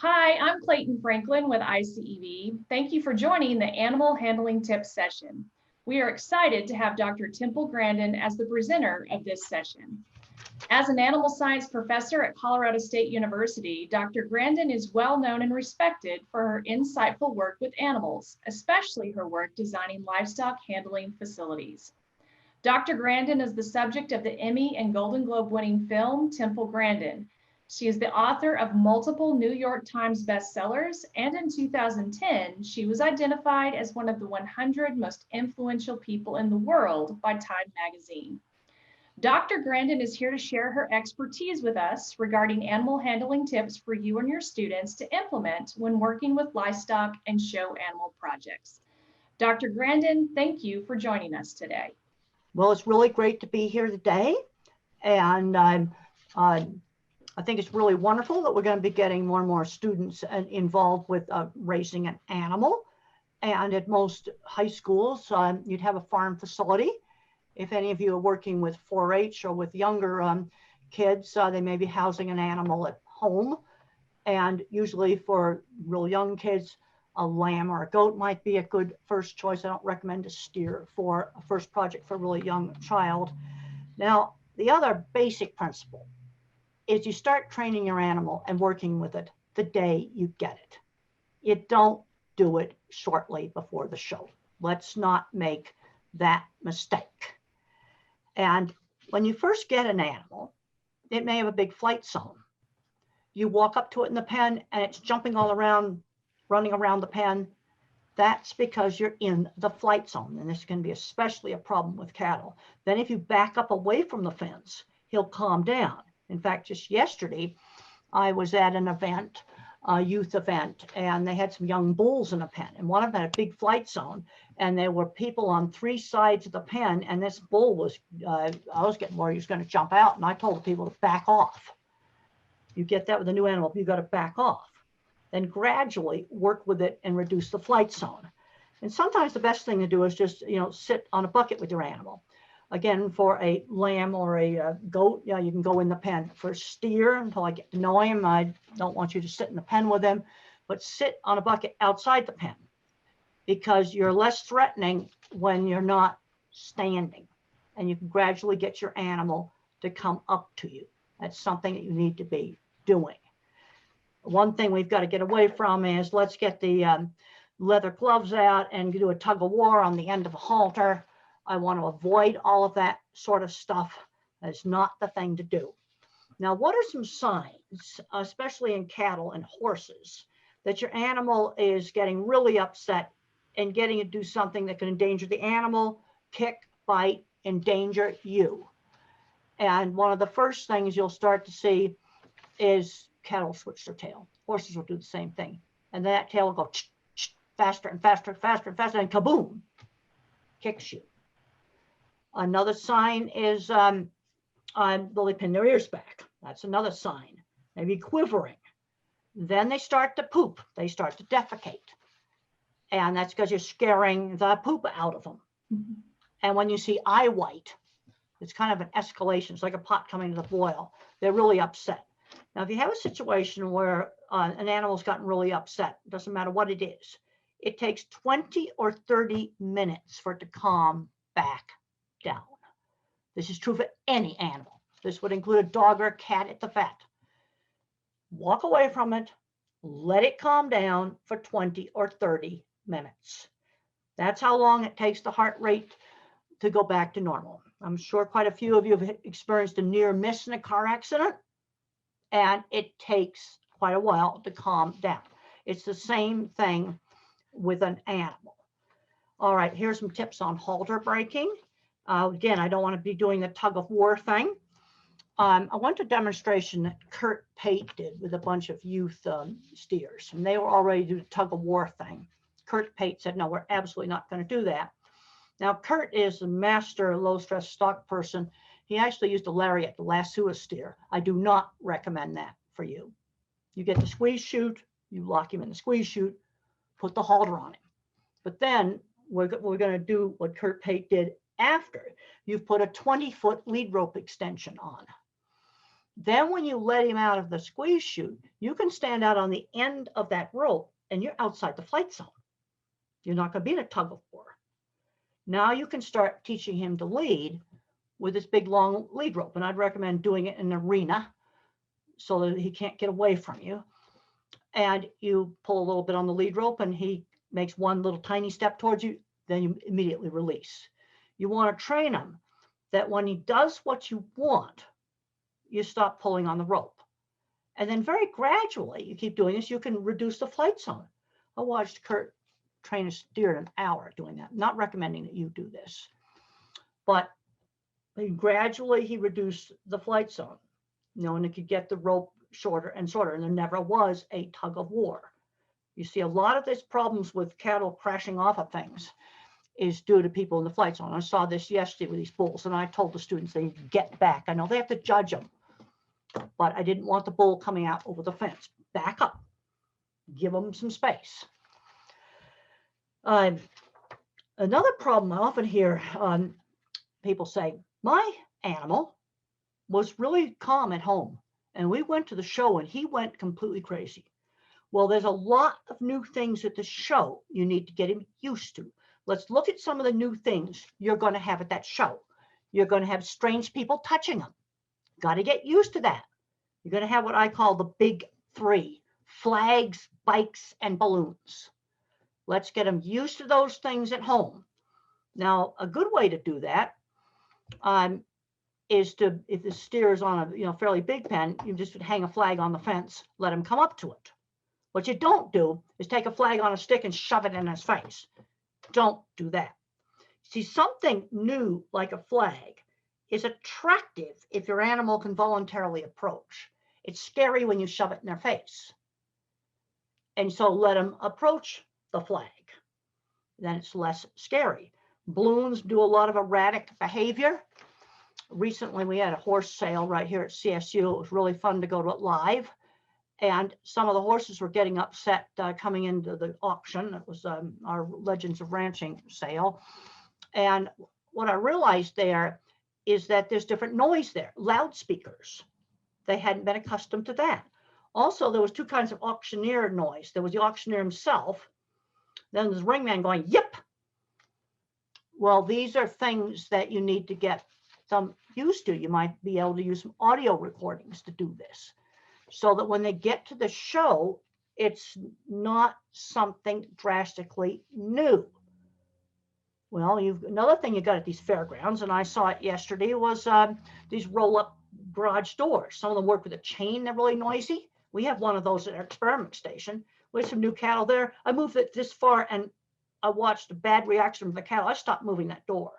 Hi, I'm Clayton Franklin with ICEV. Thank you for joining the Animal Handling Tips session. We are excited to have Dr. Temple Grandin as the presenter of this session. As an animal science professor at Colorado State University, Dr. Grandin is well known and respected for her insightful work with animals, especially her work designing livestock handling facilities. Dr. Grandin is the subject of the Emmy and Golden Globe winning film, Temple Grandin. She is the author of multiple New York Times bestsellers, and in 2010, she was identified as one of the 100 most influential people in the world by Time magazine. Dr. Grandin is here to share her expertise with us regarding animal handling tips for you and your students to implement when working with livestock and show animal projects. Dr. Grandin, thank you for joining us today. Well, it's really great to be here today, and I think it's really wonderful that we're going to be getting more and more students involved with raising an animal. And at most high schools, you'd have a farm facility. If any of you are working with 4-H or with younger kids, they may be housing an animal at home. And usually for real young kids, a lamb or a goat might be a good first choice. I don't recommend a steer for a first project for a really young child. Now, the other basic principle is you start training your animal and working with it the day you get it. You don't do it shortly before the show. Let's not make that mistake. And when you first get an animal, it may have a big flight zone. You walk up to it in the pen and it's jumping all around, running around the pen. That's because you're in the flight zone. And this can be especially a problem with cattle. Then if you back up away from the fence, he'll calm down. In fact, just yesterday, I was at an event, a youth event, and they had some young bulls in a pen. And one of them had a big flight zone, and there were people on 3 sides of the pen. And this bull was, I was getting worried he was going to jump out. And I told the people to back off. You get that with a new animal, you got to back off. Then gradually work with it and reduce the flight zone. And sometimes the best thing to do is just, sit on a bucket with your animal. Again, for a lamb or a goat, yeah, you can go in the pen. For a steer, until I get to know him, I don't want you to sit in the pen with him, but sit on a bucket outside the pen because you're less threatening when you're not standing, and you can gradually get your animal to come up to you. That's something that you need to be doing. One thing we've got to get away from is let's get the leather gloves out and do a tug of war on the end of a halter. I want to avoid all of that sort of stuff. That's not the thing to do. Now, what are some signs, especially in cattle and horses, that your animal is getting really upset and getting to do something that can endanger the animal, kick, bite, endanger you? And one of the first things you'll start to see is cattle switch their tail. Horses will do the same thing. And that tail will go faster and faster and faster and faster, and kaboom, kicks you. Another sign is they'll pin their ears back. That's another sign. Maybe quivering. Then they start to poop. They start to defecate. And that's because you're scaring the poop out of them. Mm-hmm. And when you see eye white, it's kind of an escalation. It's like a pot coming to the boil. They're really upset. Now, if you have a situation where an animal's gotten really upset, it doesn't matter what it is, it takes 20 or 30 minutes for it to calm back down. This is true for any animal. This would include a dog or a cat at the vet. Walk away from it, let it calm down for 20 or 30 minutes. That's how long it takes the heart rate to go back to normal. I'm sure quite a few of you have experienced a near miss in a car accident, and it takes quite a while to calm down. It's the same thing with an animal. All right, here's some tips on halter breaking. Again, I don't want to be doing the tug of war thing. I went to a demonstration that Kurt Pate did with a bunch of youth steers, and they were already doing the tug of war thing. Kurt Pate said, no, we're absolutely not going to do that. Now, Kurt is a master low-stress stock person. He actually used a lariat to lasso a steer. I do not recommend that for you. You get the squeeze chute, you lock him in the squeeze chute, put the halter on him. But then we're going to do what Kurt Pate did after. You've put a 20-foot lead rope extension on. Then when you let him out of the squeeze chute, you can stand out on the end of that rope and you're outside the flight zone. You're not going to be in a tug of war. Now you can start teaching him to lead with this big long lead rope. And I'd recommend doing it in an arena so that he can't get away from you. And you pull a little bit on the lead rope and he makes one little tiny step towards you, then you immediately release. You want to train him that when he does what you want, you stop pulling on the rope. And then very gradually, you keep doing this, you can reduce the flight zone. I watched Kurt train a steer in an hour doing that. Not recommending that you do this, but gradually he reduced the flight zone, and it could get the rope shorter and shorter, and there never was a tug of war. You see, a lot of these problems with cattle crashing off of things is due to people in the flight zone. I saw this yesterday with these bulls, and I told the students they get back. I know they have to judge them, but I didn't want the bull coming out over the fence. Back up, give them some space. Another problem I often hear people say, my animal was really calm at home, and we went to the show and he went completely crazy. Well, there's a lot of new things at the show you need to get him used to. Let's look at some of the new things you're going to have at that show. You're going to have strange people touching them. Got to get used to that. You're going to have what I call the big three: flags, bikes, and balloons. Let's get them used to those things at home. Now, a good way to do that is to, if the steer is on a fairly big pen, you just hang a flag on the fence, let him come up to it. What you don't do is take a flag on a stick and shove it in his face. Don't do that. See, something new like a flag is attractive if your animal can voluntarily approach. It's scary when you shove it in their face. And so let them approach the flag. Then it's less scary. Balloons do a lot of erratic behavior. Recently, we had a horse sale right here at CSU. It was really fun to go to it live. And some of the horses were getting upset coming into the auction. It was our Legends of Ranching sale. And what I realized there is that there's different noise there, loudspeakers. They hadn't been accustomed to that. Also, there was two kinds of auctioneer noise. There was the auctioneer himself. Then there's the ringman going, yip. Well, these are things that you need to get them used to. You might be able to use some audio recordings to do this, so that when they get to the show, it's not something drastically new. Well, another thing you got at these fairgrounds, and I saw it yesterday, was these roll-up garage doors. Some of them work with a chain. They're really noisy. We have one of those at our experiment station. We had some new cattle there. I moved it this far, and I watched a bad reaction from the cattle. I stopped moving that door.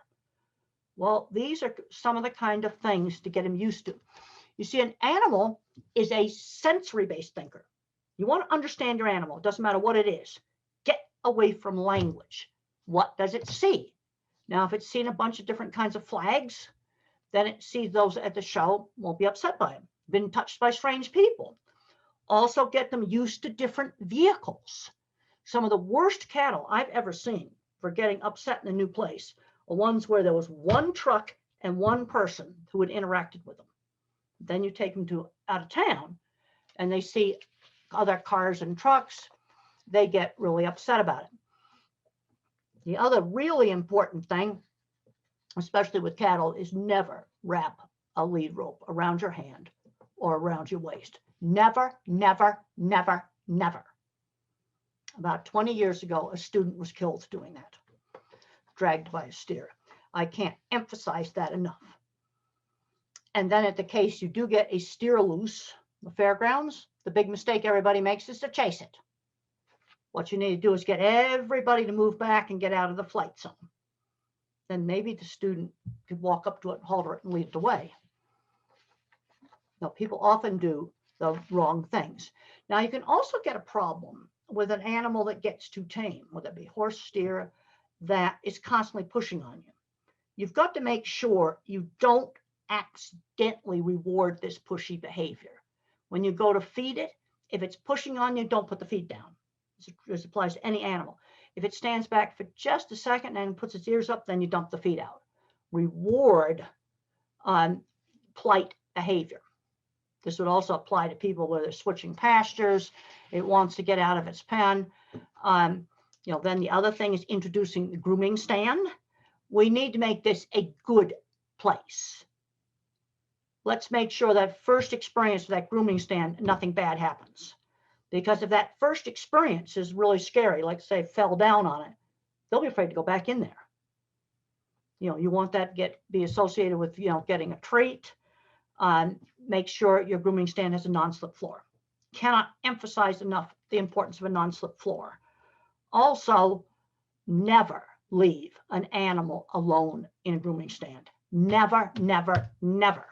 Well, these are some of the kind of things to get them used to. You see, an animal is a sensory-based thinker. You want to understand your animal. It doesn't matter what it is. Get away from language. What does it see? Now, if it's seen a bunch of different kinds of flags, then it sees those at the show, won't be upset by them. Been touched by strange people. Also get them used to different vehicles. Some of the worst cattle I've ever seen for getting upset in a new place are ones where there was one truck and one person who had interacted with them. Then you take them to out of town and they see other cars and trucks, they get really upset about it. The other really important thing, especially with cattle, is never wrap a lead rope around your hand or around your waist. Never, never, never, never. About 20 years ago, a student was killed doing that, dragged by a steer. I can't emphasize that enough. And then at the case you do get a steer loose, the fairgrounds, the big mistake everybody makes is to chase it. What you need to do is get everybody to move back and get out of the flight zone. Then maybe the student could walk up to it, halter it, and lead it away. Now, people often do the wrong things. Now, you can also get a problem with an animal that gets too tame, whether it be horse, steer, that is constantly pushing on you. You've got to make sure you don't accidentally reward this pushy behavior. When you go to feed it, if it's pushing on you, don't put the feed down. This applies to any animal. If it stands back for just a second and puts its ears up, then you dump the feed out. Reward polite behavior. This would also apply to people where they're switching pastures. It wants to get out of its pen. Then the other thing is introducing the grooming stand. We need to make this a good place. Let's make sure that first experience with that grooming stand, nothing bad happens. Because if that first experience is really scary, like say fell down on it, they'll be afraid to go back in there. You want that to be associated with, getting a treat. Make sure your grooming stand has a non-slip floor. Cannot emphasize enough the importance of a non-slip floor. Also, never leave an animal alone in a grooming stand. Never, never, never.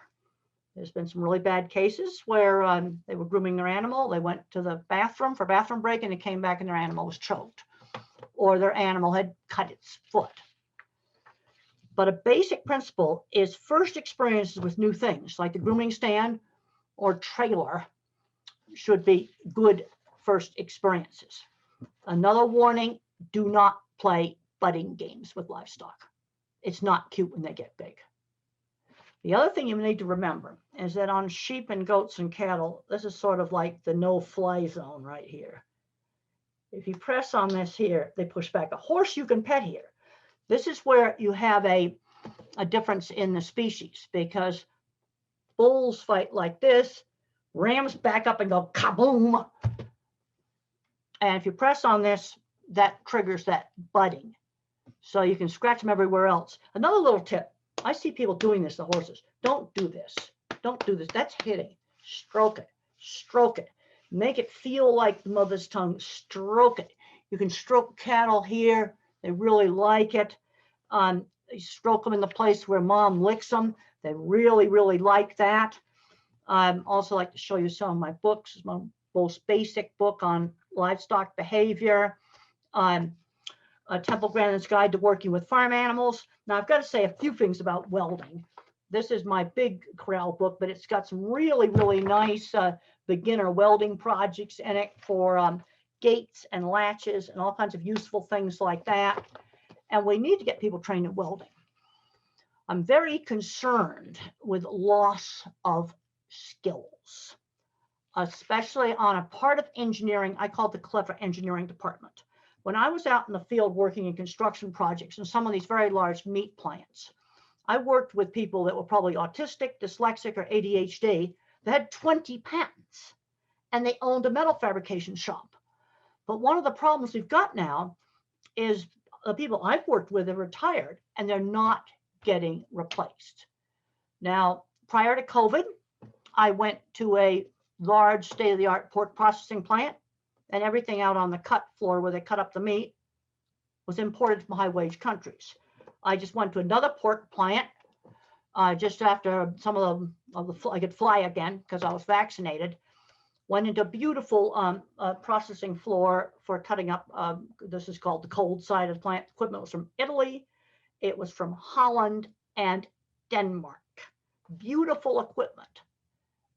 There's been some really bad cases where they were grooming their animal. They went to the bathroom for bathroom break and they came back and their animal was choked, or their animal had cut its foot. But a basic principle is first experiences with new things like the grooming stand or trailer should be good first experiences. Another warning, do not play budding games with livestock. It's not cute when they get big. The other thing you need to remember is that on sheep and goats and cattle, this is sort of like the no-fly zone right here. If you press on this here, they push back. A horse you can pet here. This is where you have a difference in the species, because bulls fight like this, rams back up and go kaboom. And if you press on this, that triggers that budding. So you can scratch them everywhere else. Another little tip, I see people doing this to horses. Don't do this. Don't do this. That's hitting. Stroke it. Stroke it. Make it feel like the mother's tongue. Stroke it. You can stroke cattle here. They really like it. You stroke them in the place where mom licks them. They really, really like that. Also like to show you some of my books. It's my most basic book on livestock behavior. Temple Grandin's Guide to Working with Farm Animals. Now I've got to say a few things about welding. This is my big corral book, but it's got some really, really nice beginner welding projects in it for gates and latches and all kinds of useful things like that. And we need to get people trained in welding. I'm very concerned with loss of skills, especially on a part of engineering I call it the clever engineering department. When I was out in the field working in construction projects in some of these very large meat plants, I worked with people that were probably autistic, dyslexic, or ADHD that had 20 patents, and they owned a metal fabrication shop. But one of the problems we've got now is the people I've worked with are retired and they're not getting replaced. Now, prior to COVID, I went to a large state-of-the-art pork processing plant, and everything out on the cut floor where they cut up the meat was imported from high-wage countries. I just went to another pork plant just after some of the I could fly again because I was vaccinated. Went into a beautiful processing floor for cutting up. This is called the cold side of the plant. Equipment was from Italy. It was from Holland and Denmark. Beautiful equipment.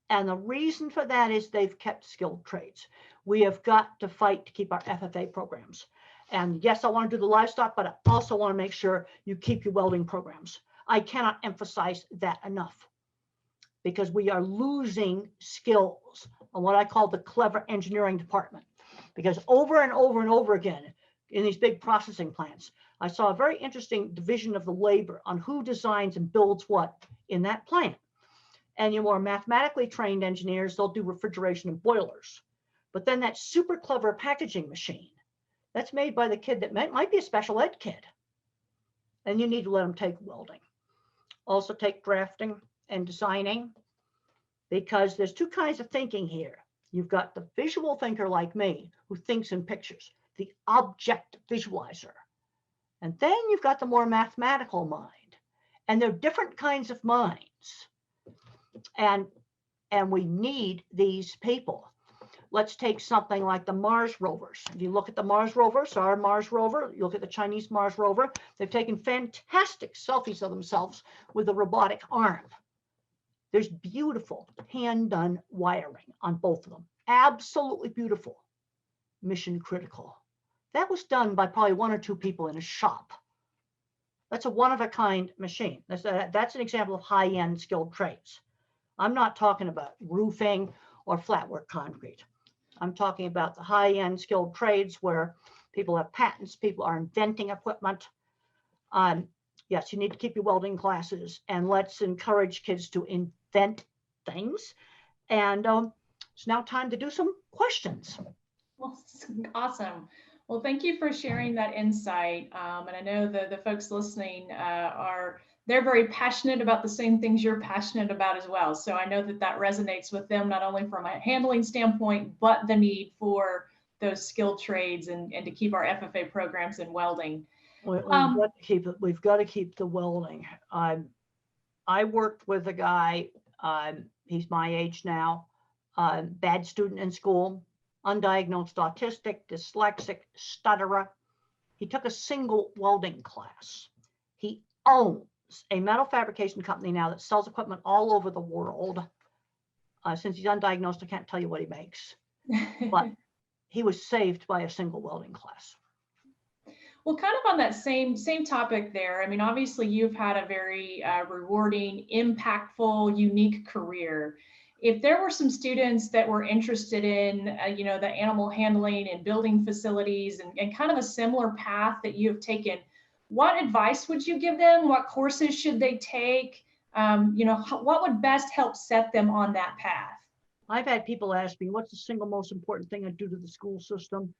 And the reason for that is they've kept skilled trades. We have got to fight to keep our FFA programs. And yes, I want to do the livestock, but I also want to make sure you keep your welding programs. I cannot emphasize that enough because we are losing skills on what I call the clever engineering department. Because over and over and over again in these big processing plants, I saw a very interesting division of the labor on who designs and builds what in that plant. And your more mathematically trained engineers, they'll do refrigeration and boilers. But then that super clever packaging machine, that's made by the kid that might be a special ed kid. And you need to let them take welding. Also take drafting and designing, because there's two kinds of thinking here. You've got the visual thinker like me who thinks in pictures, the object visualizer. And then you've got the more mathematical mind. And they're different kinds of minds. And we need these people. Let's take something like the Mars rovers. If you look at the Mars rovers, our Mars rover, you look at the Chinese Mars rover, they've taken fantastic selfies of themselves with a robotic arm. There's beautiful hand-done wiring on both of them. Absolutely beautiful. Mission critical. That was done by probably one or two people in a shop. That's a one-of-a-kind machine. That's an example of high-end skilled trades. I'm not talking about roofing or flat work concrete. I'm talking about the high-end skilled trades where people have patents, people are inventing equipment. Yes, you need to keep your welding classes, and let's encourage kids to invent things. And it's now time to do some questions. Well, awesome. Well, thank you for sharing that insight. And I know the folks listening they're very passionate about the same things you're passionate about as well. So I know that resonates with them, not only from a handling standpoint, but the need for those skilled trades and to keep our FFA programs in welding. We've got to keep the welding. I worked with a guy, he's my age now, bad student in school, undiagnosed autistic, dyslexic, stutterer. He took a single welding class. He owns a metal fabrication company now that sells equipment all over the world. Since he's undiagnosed, I can't tell you what he makes, but he was saved by a single welding class. Well, kind of on that same topic there, I mean, obviously you've had a very rewarding, impactful, unique career. If there were some students that were interested in, the animal handling and building facilities and kind of a similar path that you have taken, what advice would you give them? What courses should they take? What would best help set them on that path? I've had people ask me, what's the single most important thing I do to the school system?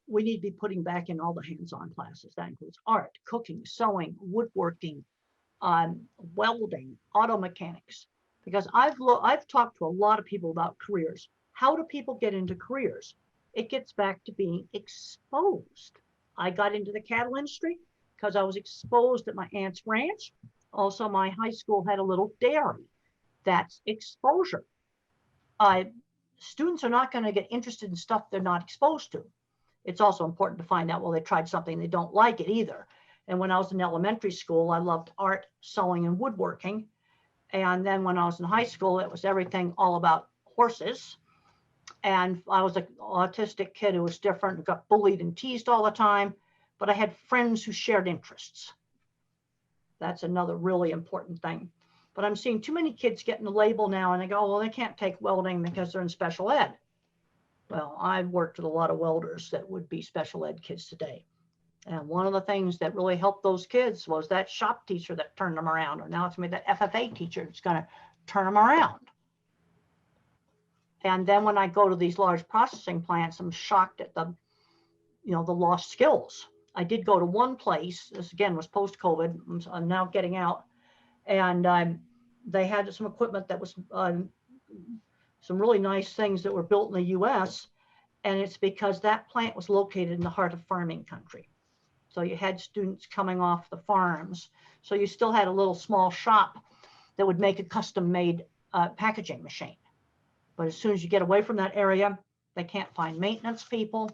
We need to be putting back in all the hands-on classes. That includes art, cooking, sewing, woodworking, welding, auto mechanics. Because I've talked to a lot of people about careers. How do people get into careers? It gets back to being exposed. I got into the cattle industry because I was exposed at my aunt's ranch. Also, my high school had a little dairy. That's exposure. Students are not going to get interested in stuff they're not exposed to. It's also important to find out, well, they tried something, they don't like it either. And when I was in elementary school, I loved art, sewing, and woodworking. And then when I was in high school, it was everything all about horses. And I was an autistic kid who was different, got bullied and teased all the time, but I had friends who shared interests. That's another really important thing. But I'm seeing too many kids getting the label now and they go, oh, well, they can't take welding because they're in special ed. Well, I've worked with a lot of welders that would be special ed kids today. And one of the things that really helped those kids was that shop teacher that turned them around. Or now it's going to be that FFA teacher that's going to turn them around. And then when I go to these large processing plants, I'm shocked at the lost skills. I did go to one place. This again was post-COVID. I'm now getting out. And they had some equipment that was some really nice things that were built in the US. And it's because that plant was located in the heart of farming country. So you had students coming off the farms. So you still had a little small shop that would make a custom made packaging machine. But as soon as you get away from that area, they can't find maintenance people.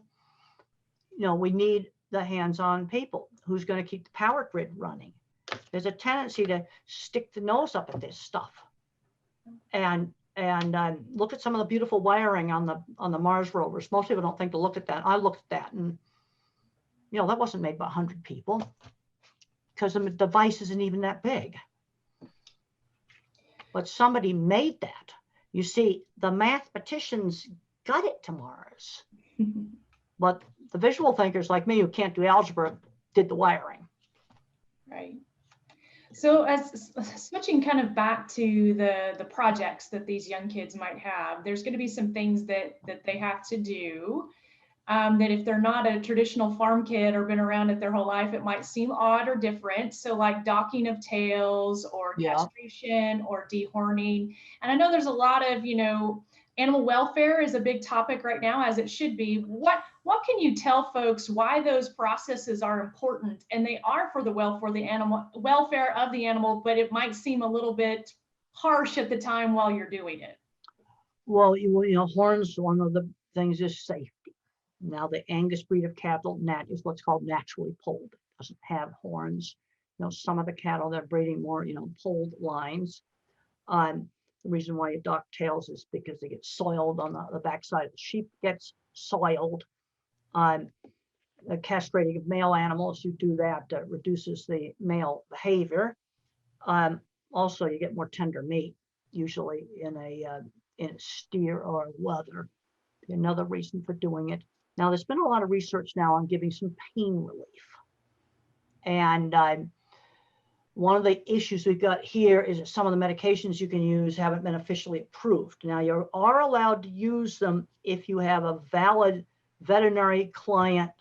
We need the hands-on people. Who's going to keep the power grid running? There's a tendency to stick the nose up at this stuff. And look at some of the beautiful wiring on the Mars rovers. Most people don't think to look at that. I looked at that, and that wasn't made by 100 people because the device isn't even that big. But somebody made that. You see, the mathematicians got it to Mars, but the visual thinkers like me who can't do algebra did the wiring. Right. So as switching kind of back to the projects that these young kids might have, there's going to be some things that they have to do that if they're not a traditional farm kid or been around it their whole life, it might seem odd or different. So like docking of tails or castration or dehorning. And I know there's a lot of, animal welfare is a big topic right now, as it should be. What can you tell folks why those processes are important? And they are for the welfare of the animal, but it might seem a little bit harsh at the time while you're doing it. Well, horns, one of the things is safety. Now the Angus breed of cattle is what's called naturally polled. It doesn't have horns. Some of the cattle that are breeding more, polled lines. The reason why you dock tails is because they get soiled on the backside of the sheep gets soiled. The castrating of male animals, you do that, reduces the male behavior. Also, you get more tender meat. usually in a steer or a wether. Another reason for doing it. Now, there's been a lot of research now on giving some pain relief. And one of the issues we've got here is that some of the medications you can use haven't been officially approved. Now, you are allowed to use them if you have a valid veterinary client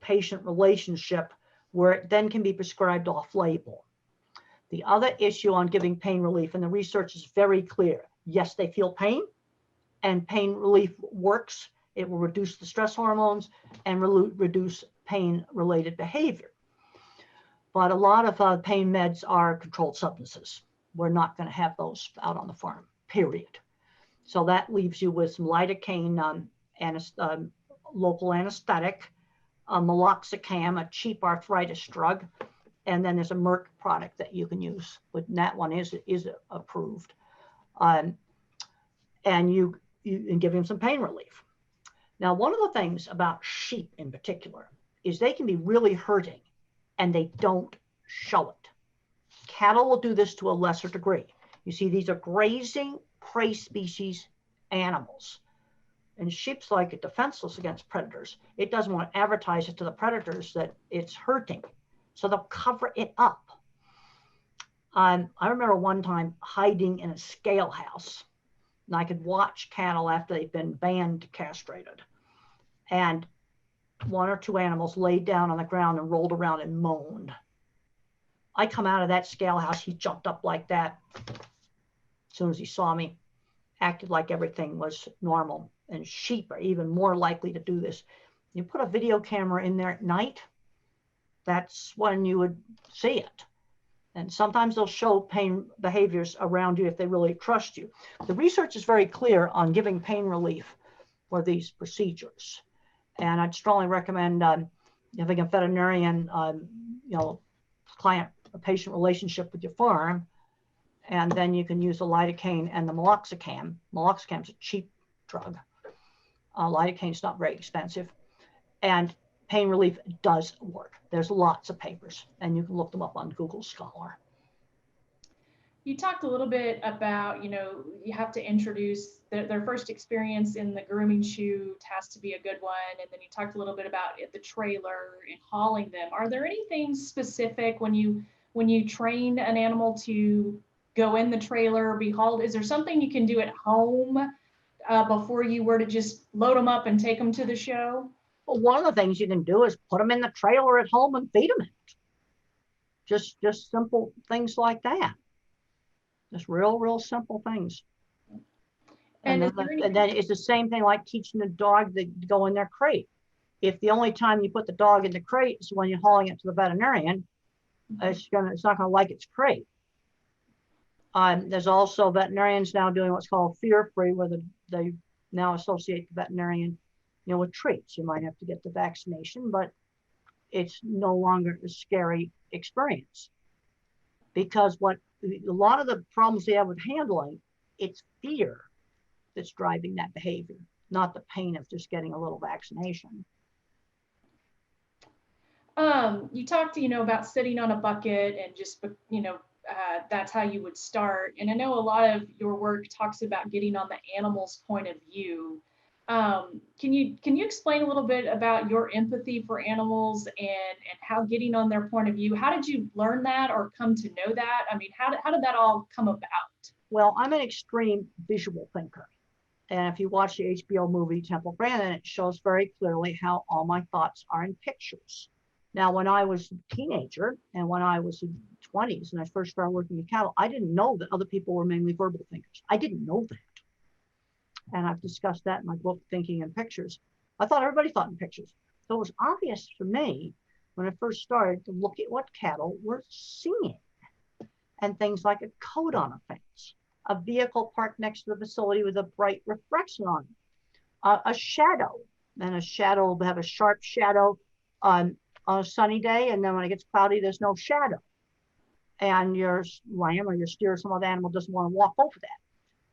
patient relationship where it then can be prescribed off label. The other issue on giving pain relief, and the research is very clear. Yes, they feel pain, and pain relief works. It will reduce the stress hormones and reduce pain-related behavior. But a lot of pain meds are controlled substances. We're not going to have those out on the farm, period. So that leaves you with some lidocaine, local anesthetic, meloxicam, a cheap arthritis drug, and then there's a Merck product that you can use. But that one is approved, and you give him some pain relief. Now, one of the things about sheep in particular is they can be really hurting and they don't show it. Cattle will do this to a lesser degree. You see, these are grazing prey species animals. And sheep's like it, defenseless against predators. It doesn't want to advertise it to the predators that it's hurting. So they'll cover it up. I remember one time hiding in a scale house, and I could watch cattle after they've been banned castrated. And one or two animals laid down on the ground and rolled around and moaned. I come out of that scale house, he jumped up like that. As soon as he saw me, acted like everything was normal. And sheep are even more likely to do this. You put a video camera in there at night, that's when you would see it. And sometimes they'll show pain behaviors around you if they really trust you. The research is very clear on giving pain relief for these procedures. And I'd strongly recommend having a veterinarian, client-patient relationship with your farm. And then you can use the lidocaine and the meloxicam. Meloxicam is a cheap drug. Lidocaine is not very expensive. And pain relief does work. There's lots of papers, and you can look them up on Google Scholar. You talked a little bit about, you have to introduce their first experience in the grooming chute has to be a good one. And then you talked a little bit about the trailer and hauling them. Are there any things specific when you train an animal to go in the trailer, be hauled? Is there something you can do at home before you were to just load them up and take them to the show? Well, one of the things you can do is put them in the trailer at home and feed them it. Just simple things like that. Just real simple things. And then it's the same thing like teaching the dog to go in their crate. If the only time you put the dog in the crate is when you're hauling it to the veterinarian, it's not going to like its crate. There's also veterinarians now doing what's called fear-free, where they now associate the veterinarian, with treats. You might have to get the vaccination, but it's no longer a scary experience. Because a lot of the problems they have with handling, it's fear that's driving that behavior, not the pain of just getting a little vaccination. You talked, about sitting on a bucket and just, that's how you would start. And I know a lot of your work talks about getting on the animal's point of view. Can you explain a little bit about your empathy for animals and how getting on their point of view? How did you learn that or come to know that? I mean, how did that all come about? Well, I'm an extreme visual thinker. And if you watch the HBO movie Temple Grandin, it shows very clearly how all my thoughts are in pictures. Now, when I was a teenager and when I was in 20s and I first started working with cattle, I didn't know that other people were mainly verbal thinkers. I didn't know that. And I've discussed that in my book, Thinking in Pictures. I thought everybody thought in pictures. So it was obvious for me when I first started to look at what cattle were seeing. And things like a coat on a fence, a vehicle parked next to the facility with a bright reflection on it, a shadow. And a shadow will have a sharp shadow on a sunny day, and then when it gets cloudy, there's no shadow. And your lamb or your steer or some other animal doesn't want to walk over that.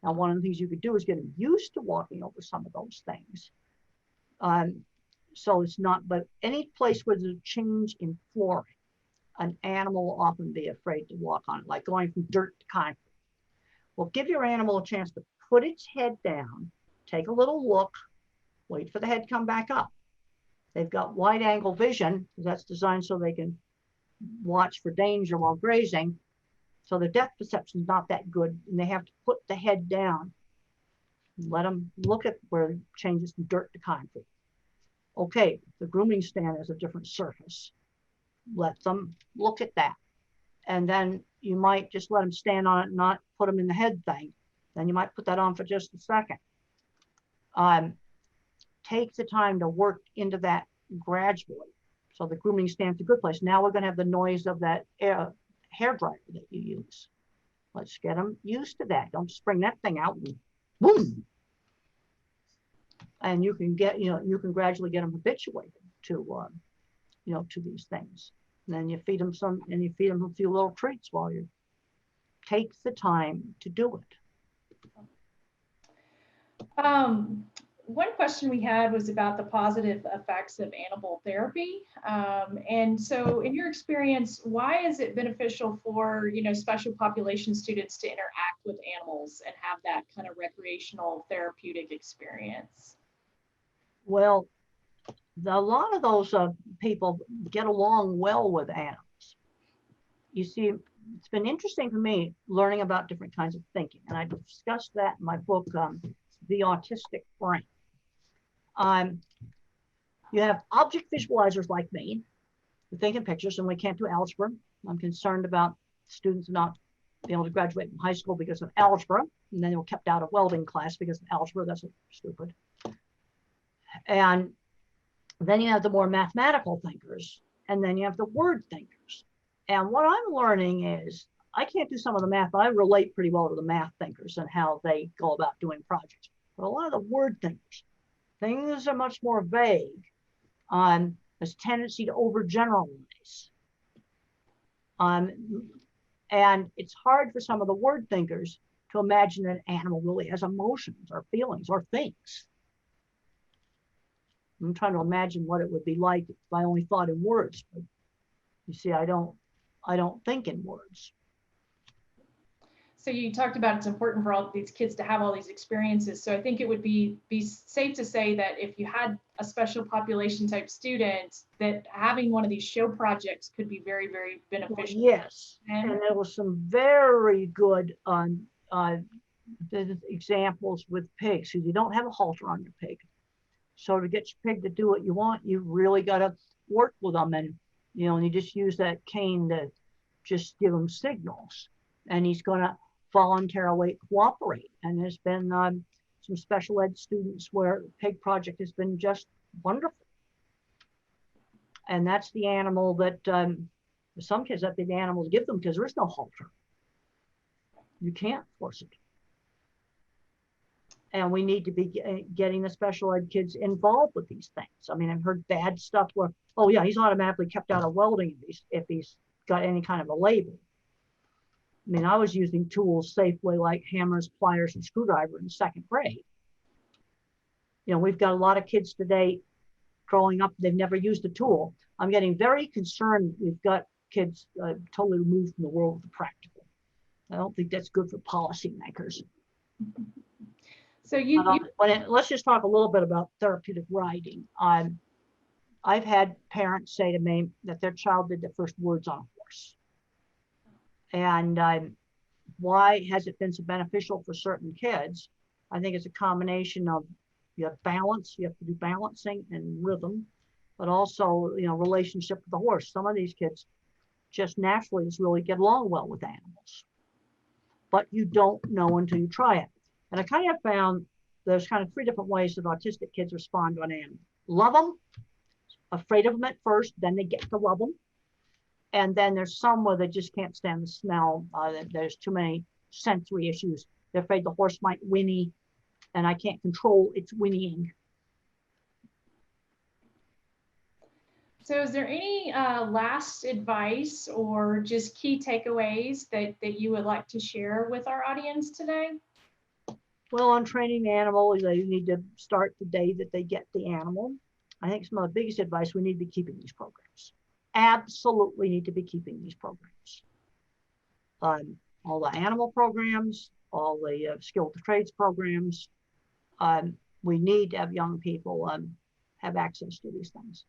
Now, one of the things you could do is get them used to walking over some of those things. So it's not, but any place where there's a change in flooring, an animal will often be afraid to walk on it, like going from dirt to concrete. Well, give your animal a chance to put its head down, take a little look, wait for the head to come back up. They've got wide angle vision, that's designed so they can watch for danger while grazing. So their depth perception is not that good, and they have to put the head down. Let them look at where it changes from dirt to concrete. Okay, the grooming stand is a different surface. Let them look at that. And then you might just let them stand on it and not put them in the head thing. Then you might put that on for just a second. Take the time to work into that gradually. So the grooming stand's a good place. Now we're going to have the noise of that hair dryer that you use. Let's get them used to that. Don't just bring that thing out and boom. And you can get, you can gradually get them habituated to, to these things. And then you feed them a few little treats while you take the time to do it. One question we had was about the positive effects of animal therapy. And so in your experience, why is it beneficial for, special population students to interact with animals and have that kind of recreational therapeutic experience? Well, a lot of those people get along well with animals. You see, it's been interesting for me learning about different kinds of thinking. And I discussed that in my book, The Autistic Brain. You have object visualizers like me who think in pictures, and we can't do algebra. I'm concerned about students not being able to graduate from high school because of algebra, and then they were kept out of welding class because of algebra. That's stupid. And then you have the more mathematical thinkers, and then you have the word thinkers. And what I'm learning is I can't do some of the math, but I relate pretty well to the math thinkers and how they go about doing projects. But a lot of the word thinkers, things are much more vague. There's a tendency to overgeneralize. And it's hard for some of the word thinkers to imagine an animal really has emotions or feelings or thinks. I'm trying to imagine what it would be like if I only thought in words. But you see, I don't think in words. So you talked about it's important for all these kids to have all these experiences. So I think it would be safe to say that if you had a special population type student, that having one of these show projects could be very, very beneficial. Well, yes, and there was some very good examples with pigs. So you don't have a halter on your pig. So to get your pig to do what you want, you really got to work with them, and you just use that cane to just give him signals, and he's going to voluntarily cooperate. And there's been some special ed students where the pig project has been just wonderful. And that's the animal that some kids, that be the animal to give them because there is no halter. You can't force it. And we need to be getting the special ed kids involved with these things. I mean, I've heard bad stuff where, oh yeah, he's automatically kept out of welding if he's got any kind of a label. I mean, I was using tools safely like hammers, pliers, and screwdriver in second grade. We've got a lot of kids today growing up, they've never used a tool. I'm getting very concerned. We've got kids totally removed from the world of the practical. I don't think that's good for policymakers. So let's just talk a little bit about therapeutic riding. I've had parents say to me that their child did their first words on a horse. And why has it been so beneficial for certain kids? I think it's a combination of you have balance, you have to do balancing and rhythm, but also relationship with the horse. Some of these kids just naturally just really get along well with animals, but you don't know until you try it. And I kind of found there's kind of three different ways that autistic kids respond to an animal. Love them, afraid of them at first, then they get to love them. And then there's some where they just can't stand the smell. There's too many sensory issues. They're afraid the horse might whinny, and I can't control its whinnying. So is there any last advice or just key takeaways that you would like to share with our audience today? Well, on training the animal, they need to start the day that they get the animal. I think some of the biggest advice, we need to be keeping these programs. Absolutely need to be keeping these programs. All the animal programs, all the skilled trades programs. We need to have young people have access to these things.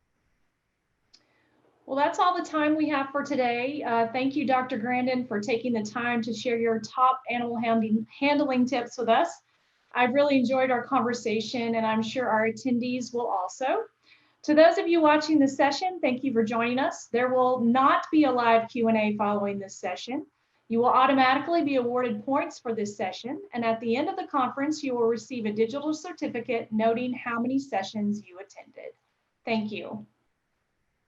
Well, that's all the time we have for today. Thank you, Dr. Grandin, for taking the time to share your top animal handling tips with us. I've really enjoyed our conversation, and I'm sure our attendees will also. To those of you watching this session, thank you for joining us. There will not be a live Q&A following this session. You will automatically be awarded points for this session, and at the end of the conference, you will receive a digital certificate noting how many sessions you attended. Thank you.